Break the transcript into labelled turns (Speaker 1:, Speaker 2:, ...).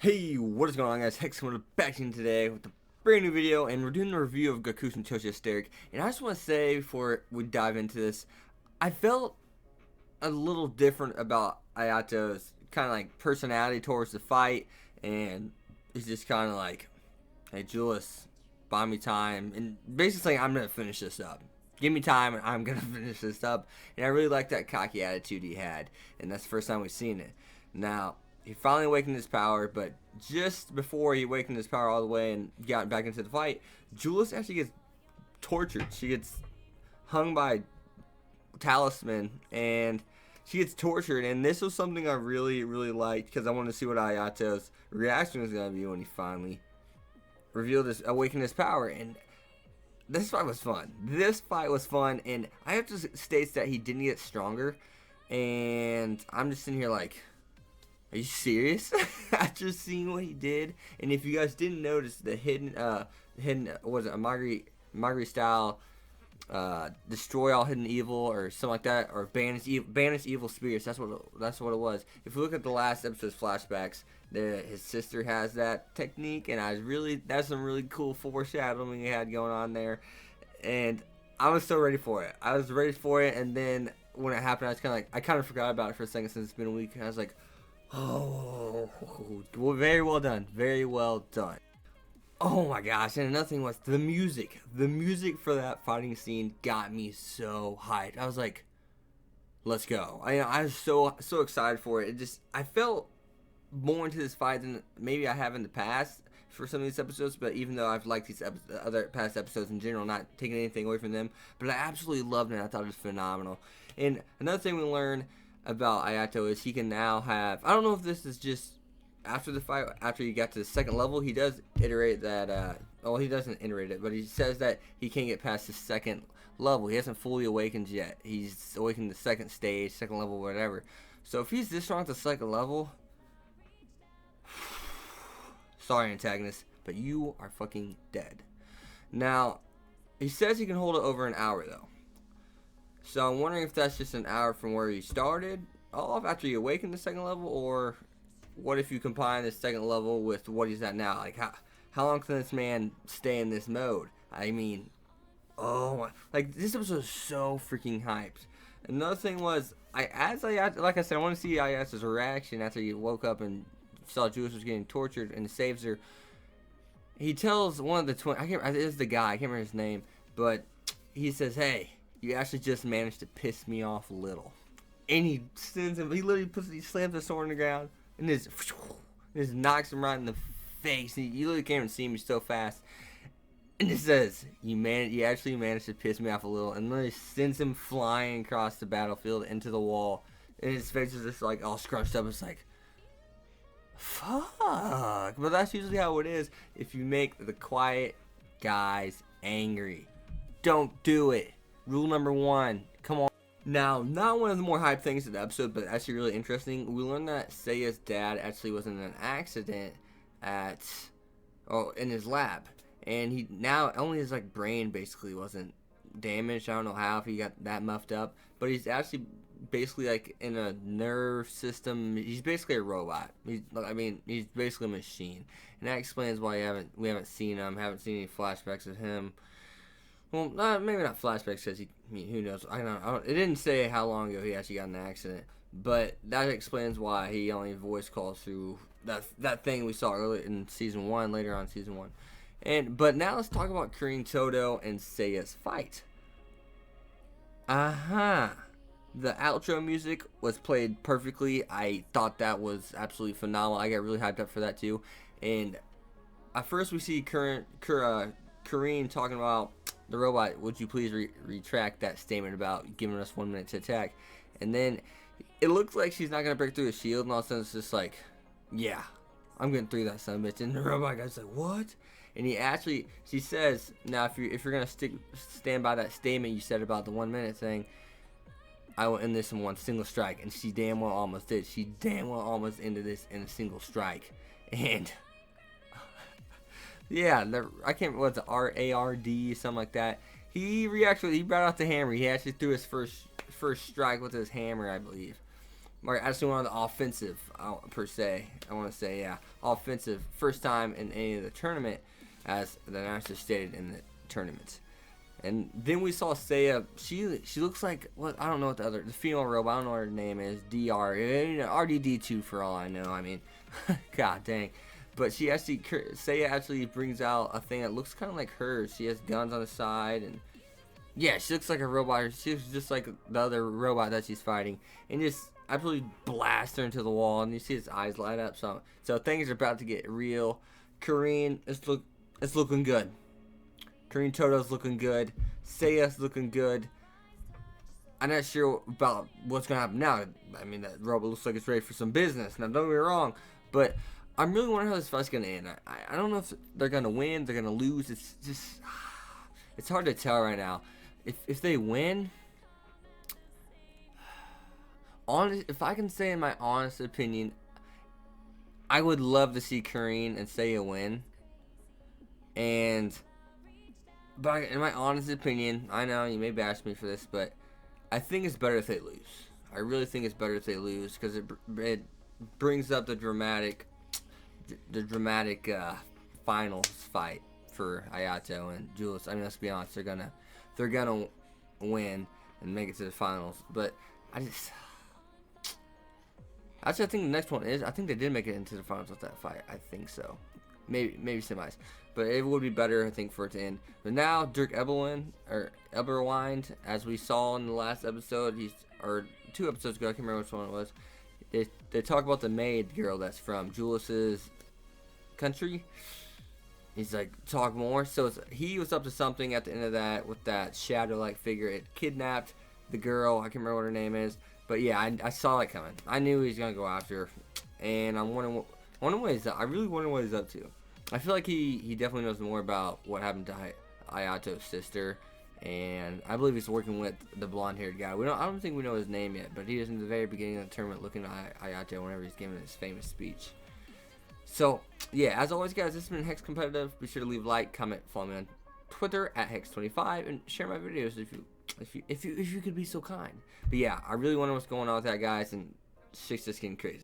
Speaker 1: Hey, what is going on, guys? Hex coming back to you today with a brand new video, and we're doing a review of Gakusen Toshi Asterisk. And I just want to say before we dive into this, I felt a little different about Ayato's kind of like personality towards the fight, and he's just kind of like, "Hey, Julius, buy me time," and basically, I'm gonna finish this up. Give me time, and I'm gonna finish this up. And I really like that cocky attitude he had, and that's the first time we've seen it. Now, he finally awakened his power, but just before he awakened his power all the way and got back into the fight, Julius actually gets tortured. She gets hung by talisman, and she gets tortured. And this was something I really, really liked because I wanted to see what Ayato's reaction was going to be when he finally revealed his, awakened his power. And this fight was fun. This fight was fun, and I have to state that he didn't get stronger. And I'm just sitting here like, are you serious? After seeing what he did, and if you guys didn't notice, the hidden was it a Marguerite style, destroy all hidden evil or something like that, or banish evil spirits. That's what it was. If you look at the last episode's flashbacks, his sister has that technique, and that's some really cool foreshadowing he had going on there, and I was so ready for it. I was ready for it, and then when it happened, I kind of forgot about it for a second since it's been a week, and I was like, oh, well, very well done. Very well done. Oh my gosh, and another thing was the music. The music for that fighting scene got me so hyped. I was like, let's go. I was so excited for it. I felt more into this fight than maybe I have in the past for some of these episodes, but even though I've liked these other past episodes in general, not taking anything away from them, but I absolutely loved it. I thought it was phenomenal. And another thing we learned about Ayato is he can now have, I don't know if this is just after the fight, after you got to the second level, he does iterate that, well, he doesn't iterate it, but he says that he can't get past the second level. He hasn't fully awakened yet. He's awakened the second stage, second level, whatever. So if he's this strong at the second level, sorry, antagonist, but you are fucking dead. Now, he says he can hold it over an hour, though. So I'm wondering if that's just an hour from where he started off after you awaken the second level, or what if you combine the second level with what he's at now? Like, how long can this man stay in this mode? I mean, oh my, like, this episode is so freaking hyped. Another thing was, like I said, I want to see Ayasa's reaction after he woke up and saw Julius was getting tortured and saves her. He tells one of the twins, it is the guy, I can't remember his name, but he says, "Hey, you actually just managed to piss me off a little." And he sends him, he slams the sword on the ground, and just knocks him right in the face. You literally can't even see him, he's so fast. And it says, you actually managed to piss me off a little, and literally sends him flying across the battlefield into the wall. And his face is just like all scrunched up. It's like, fuck. But that's usually how it is if you make the quiet guys angry. Don't do it. Rule number 1. Come on. Now, not one of the more hype things in the episode, but actually really interesting. We learned that Seiya's dad actually was in an accident in his lab, and he now only his brain basically wasn't damaged. I don't know how, if he got that muffed up, but he's actually basically like in a nerve system. He's basically a robot. He's basically a machine, and that explains why we haven't seen him. Haven't seen any flashbacks of him. Well, maybe not flashbacks, because who knows? I don't know. It didn't say how long ago he actually got in an accident, but that explains why he only voice calls through that thing we saw earlier in season 1, later on in season 1. But now let's talk about Kirin Todo and Seiya's fight. The outro music was played perfectly. I thought that was absolutely phenomenal. I got really hyped up for that too. And at first we see Kirin talking about the robot, "Would you please retract that statement about giving us 1 minute to attack?" And then it looks like she's not going to break through his shield, and all of a sudden it's just like, "Yeah, I'm getting through that son of a bitch." And the robot guy's like, "What?" And she says, "Now if you're going to stand by that statement you said about the 1 minute thing, I will end this in one single strike." And she damn well almost did. She damn well almost ended this in a single strike. And yeah, I can't remember, what's it, RARD, something like that. He brought out the hammer. He actually threw his first strike with his hammer, I believe. or actually one of the offensive, per se. I want to say, yeah, offensive. First time in any of the tournament, as the announcer stated in the tournament. And then we saw Seiya. She looks like, what, I don't know what the female robot, I don't know what her name is. RDD2 for all I know. I mean, god dang. But Seiya actually brings out a thing that looks kind of like hers. She has guns on the side, and yeah, she looks like a robot. She's just like the other robot that she's fighting, and just absolutely blast her into the wall, and you see his eyes light up. So things are about to get real. Korean, it's looking good. Korean Toto's looking good. Seiya's looking good. I'm not sure about what's gonna happen now. I mean, that robot looks like it's ready for some business. Now, don't get me wrong, but I'm really wondering how this fight's gonna end. I don't know if they're gonna win, they're gonna lose. It's just, it's hard to tell right now. If they win, if I can say in my honest opinion, I would love to see Korean and Seiya win. But in my honest opinion, I know you may bash me for this, but I think it's better if they lose. I really think it's better if they lose, because it brings up the dramatic finals fight for Ayato and Julius. I mean, let's be honest, they're gonna win and make it to the finals. But actually, I think the next one is. I think they did make it into the finals with that fight. I think so. Maybe semis. But it would be better, I think, for it to end. But now, Dirk Eberwind, as we saw in the last episode, or 2 episodes ago, I can't remember which one it was. They talk about the maid girl that's from Julius's country. He's like, talk more. So he was up to something at the end of that with that shadow-like figure. It kidnapped the girl. I can't remember what her name is. But yeah, I saw it coming. I knew he was gonna go after her, and I'm wondering what he's. I really wonder what he's up to. I feel like he definitely knows more about what happened to Ayato's sister, and I believe he's working with the blonde-haired guy. I don't think we know his name yet, but he is in the very beginning of the tournament looking at Ayato whenever he's giving his famous speech. So yeah, as always, guys, this has been Hex Competitive. Be sure to leave a like, comment, follow me on Twitter at Hex25, and share my videos if you could be so kind. But yeah, I really wonder what's going on with that, guys, and shit's just getting crazy.